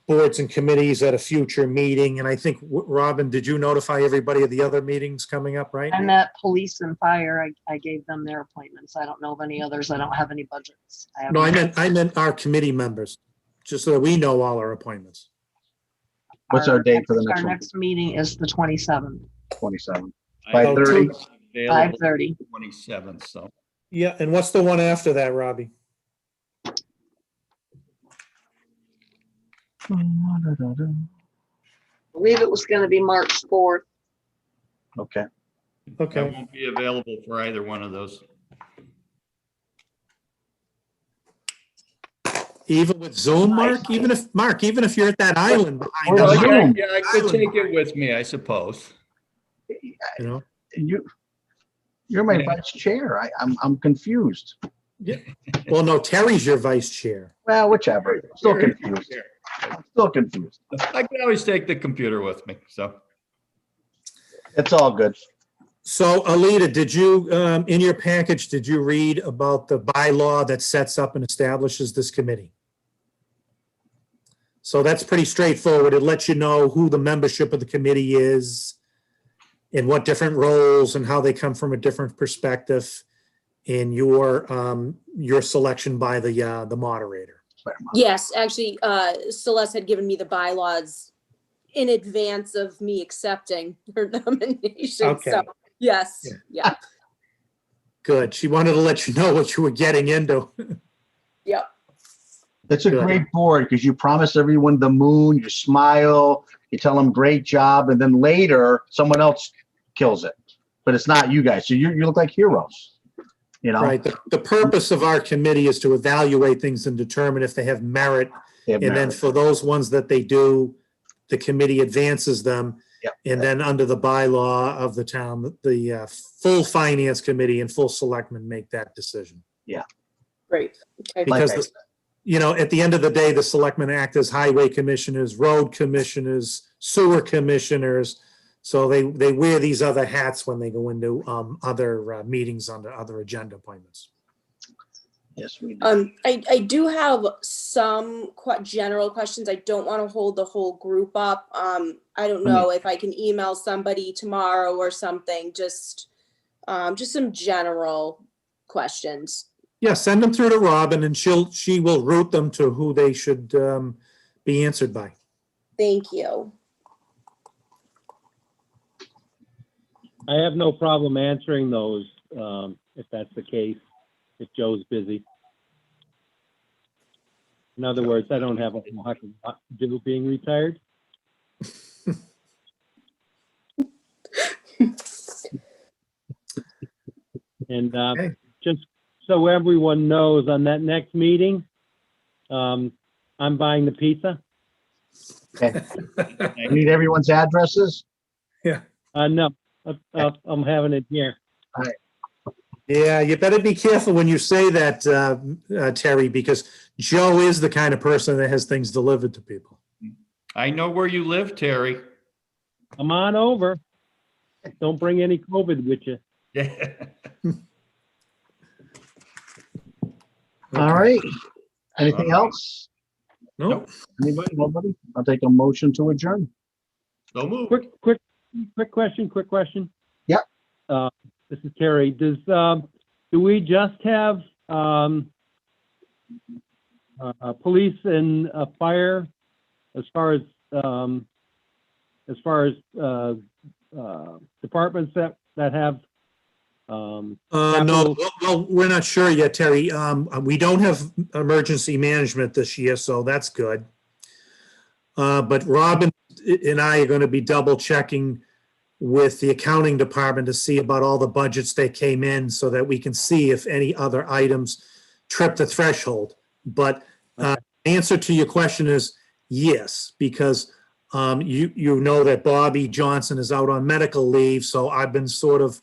boards and committees at a future meeting. And I think, Robin, did you notify everybody of the other meetings coming up, right? I met police and fire. I gave them their appointments. I don't know of any others. I don't have any budgets. No, I meant our committee members, just so that we know all our appointments. What's our date for the next Our one? next meeting is the 27th, 27. I 5:30? available 5:30. 27th, so. Yeah, and what's the one after that, Robbie? I believe it was going to be March 4th. Okay. I Okay, won't be available for either one of those. even with Zoom, Mark, even if you're at that island behind Well, us, Zoom. Yeah, I could take it with me, I suppose. you know? You're my Yeah. vice chair. I'm confused. Well, no, Terry's your vice chair. Well, whichever. Still confused. I'm still confused. I can always take the computer with me, so. It's all good. So Alita, did you, in your package, did you read about the bylaw that sets up and establishes this committee? So that's pretty straightforward. It lets you know who the membership of the committee is and what different roles and how they come from a different perspective in your selection by the moderator. Yes, actually, Celeste had given me the bylaws in advance of me accepting her nomination. Okay. So, yes, Yeah. yeah, Good. She wanted to let you know what you were getting into. yep. It's a Good. great board because you promise everyone the moon, you smile, you tell them great job, and then later someone else kills it. But it's not you guys. So you look like heroes, you know? Right. The purpose of our committee is to evaluate things and determine if they have merit. They have And then merit. for those ones that they do, the committee advances them. Yep. And then under the bylaw of the town, the full finance committee and full selectmen make that decision. Great. Okay. Like Because, I the- said. you know, at the end of the day, the selectmen act as highway commissioners, road commissioners, sewer commissioners. So they wear these other hats when they go into other meetings under other agenda appointments. Yes, we do. I do have some general questions. I don't want to hold the whole group up. I don't know if I can email somebody tomorrow or something, just some general questions. Yeah, send them through to Robin and she will route them to who they should be answered by. Thank you. I have no problem answering those, if that's the case, if Joe's busy. In other words, I don't have a whole heck of a lot to do being retired. And Okay. just so everyone knows, on that next meeting, I'm buying the pizza. You need everyone's addresses? No, I'm having it here. Yeah, you better be careful when you say that, Terry, because Joe is the kind of person that has things delivered to people. I know where you live, Terry. Come on over. Don't bring any COVID with you. All right. Anything else? No, Anybody? Nobody? I'll take a motion to adjourn. So move. Quick question. Yep. This is Terry. Do we just have police and fire as far as departments that have no, capital? well, we're not sure yet, Terry. We don't have emergency management this year, so that's good. But Robin and I are going to be double checking with the accounting department to see about all the budgets that came in so that we can see if any other items trip the threshold. But answer to your question is yes, because you know that Bobby Johnson is out on medical leave, so I've been sort of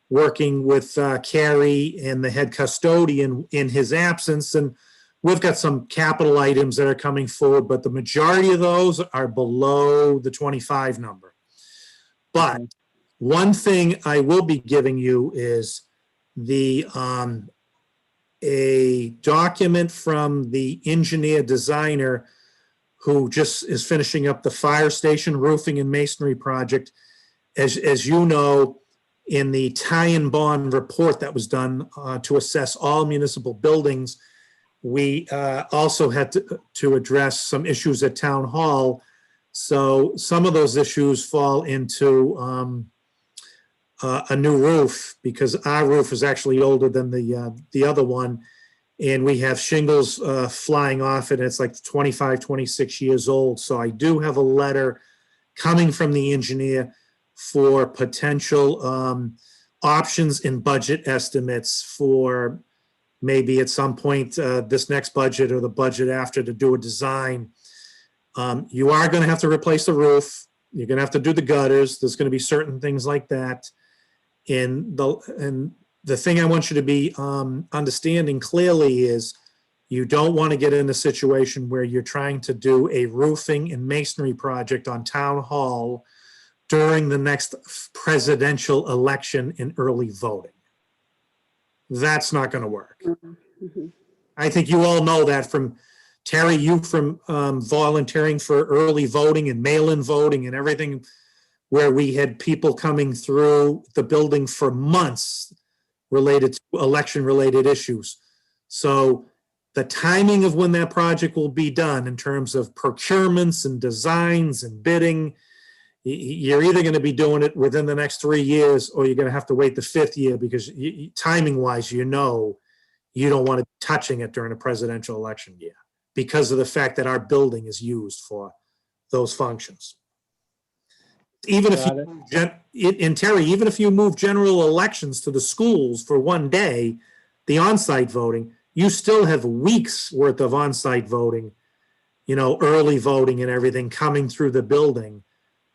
working with Carrie and the head custodian in his absence, and we've got some capital items that are coming forward, but the majority of those are below the 25 number. But one thing I will be giving you is a document from the engineer designer who just is finishing up the fire station roofing and masonry project. As you know, in the tie-in bond report that was done to assess all municipal buildings, we also had to address some issues at town hall. So some of those issues fall into a new roof, because our roof is actually older than the other one. And we have shingles flying off it. It's like 25, 26 years old. So I do have a letter coming from the engineer for potential options in budget estimates for maybe at some point this next budget or the budget after to do a design. You are going to have to replace the roof. You're going to have to do the gutters. There's going to be certain things like that. And the thing I want you to be understanding clearly is you don't want to get in a situation where you're trying to do a roofing and masonry project on town hall during the next presidential election in early voting. That's not going to work. Mhm. I think you all know that from Terry, you from volunteering for early voting and mail-in voting and everything, where we had people coming through the building for months related to election-related issues. So the timing of when that project will be done in terms of procurements and designs and bidding, you're either going to be doing it within the next 3 years, or you're going to have to wait the 5th year because timing wise, you don't want to be touching it during a presidential election year because of the fact that our building is used for those functions. Even if Got it. and Terry, even if you move general elections to the schools for one day, the on-site voting, you still have weeks worth of on-site voting, early voting and everything coming through the building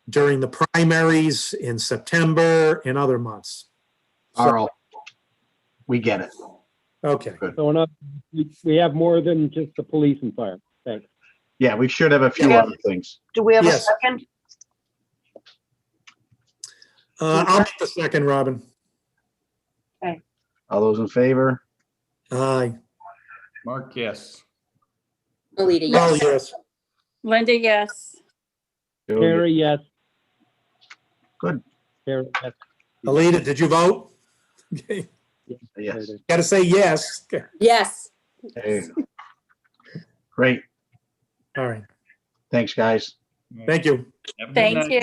during the primaries in September and other months. Carl, we get it. Okay. So enough, we have more than just the police and fire. Thanks. Yeah, we should have a few Yeah. other things. Do we have a Yes. second? I'll make the second, Robin. All those in favor? Aye. Mark, yes. Alita, Oh, yes. yes. Linda, yes. Joe, Terry, yes. Good. Terry, yes. Alita, did you vote? Okay. Yes. Got to say yes. Okay. Yes. There you go. Great. All right. Thanks, guys. Thank you. Have a good Thank night. you.